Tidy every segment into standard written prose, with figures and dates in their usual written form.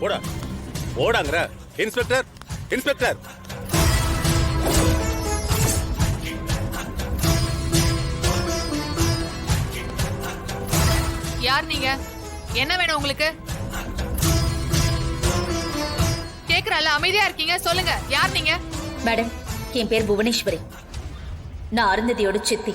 போடா போடாங்கற. Inspector inspector. யார் நீங்க? என்ன வேணும் உங்களுக்கு? கேக்குறல, அமைதியா இருக்கீங்க, சொல்லுங்க யார் நீங்க? மேடம், என் பேர் புவனேஸ்வரி. நான் அருந்ததியோட சித்தி.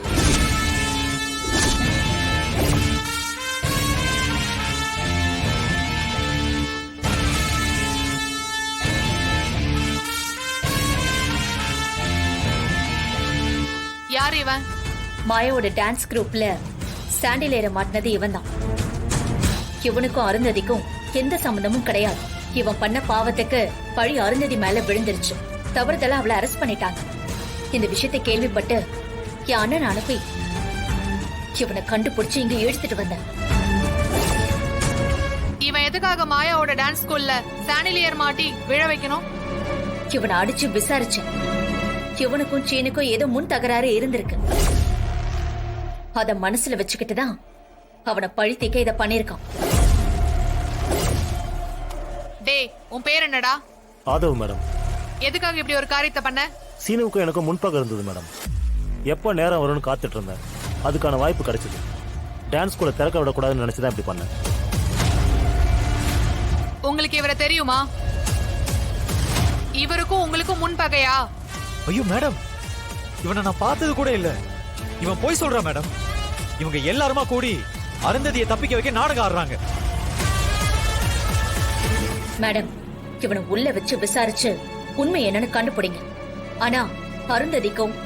யார் இவன்? மாயாவோட டான்ஸ் குரூப்ல சாண்டிலேற மாட்டினது இவன் தான். இவனுக்கும் அருந்ததிக்கும் எந்த சம்பந்தமும் கிடையாது. இவன் பண்ண பாவத்துக்கு பழி அருந்ததி மேல விழுந்துருச்சு. தவறுதலா அவளை அரெஸ்ட் பண்ணிட்டாங்க. இந்த விஷயத்தை கேள்விப்பட்டு என் அண்ணன் அனுப்பி இவனை கண்டுபிடிச்சு இங்க இழுத்துட்டு வந்தேன். இவன் எதுக்காக மாயாவோட டான்ஸ் ஸ்கூல்ல சாண்டிலியர் மாட்டி விழ வைக்கணும்? இவனை அடிச்சு விசாரிச்சேன். இவனுக்கும் சீனுக்கும் ஏதோ முன் தகராறு இருந்திருக்கு. அத மனசுல வச்சுக்கிட்டுதான் அவனை பழி தீக்க இத பண்ணிருக்கான். டேய், உன் பேர் என்னடா? ஆதவ் மேடம். எதுக்காக இப்படி ஒரு காரியத்தை பண்ண? சீனுவுக்கும் எனக்கும் முன்பக்கம் இருந்தது மேடம். எப்போ நேரம் வரும்னு காத்துட்டு இருந்தேன். அதுக்கான வாய்ப்பு கிடைச்சது. டான்ஸ் ஸ்கூலை திறக்க விடக்கூடாதுன்னு நினைச்சுதான் இப்படி பண்ணேன். உங்களுக்கு இவரை தெரியுமா? இவருக்கும் உங்களுக்கும் முன்பகையா? ஐயோ மேடம், இவனை நான் பார்த்தது கூட இல்ல. இவன் போய் சொல்றான் மேடம். இவங்க எல்லாருமா கூடி அருந்ததியை தப்பிக்க வைக்க நாடகம் ஆடுறாங்க. மேடம், இவனை உள்ள வச்சு விசாரிச்சு உண்மை என்னன்னு கண்டுபிடிங்க. ஆனா அருந்ததிக்கும்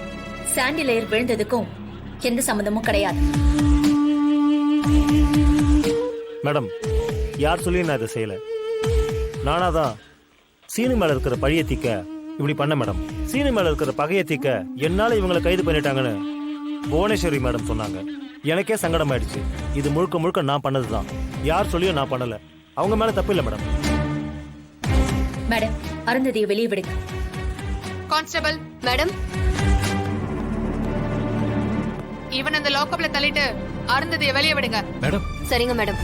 சாண்டிலேயர் விழுந்ததுக்கும் எந்த சம்பந்தமும் கிடையாது. மேடம், யார் சொல்லி நான் இதை செய்யல. நானாதான் சீனு மேல இருக்கிற பழிய தீக்க இப்படி பண்ண மேடம். சீனு மேல இருக்கிற பகைய தீக்க என்னால இவங்களை கைது பண்ணிட்டாங்கன்னு புவனேஸ்வரி மேடம் சொன்னாங்க. எனக்கே சங்கடம் ஆயிடுச்சு. இது முழுக்க முழுக்க நான் பண்ணதுதான். யார் சொல்லியும் நான் பண்ணல. அவங்க மேல தப்பு இல்ல மேடம். மேடம், அருந்ததியை வெளியே விடுங்க. கான்ஸ்டபிள் மேடம், இவன் அந்த லாக்அப்ல தள்ளிட்டு அருந்ததியை வெளியே விடுங்க. மேடம். சரிங்க மேடம்.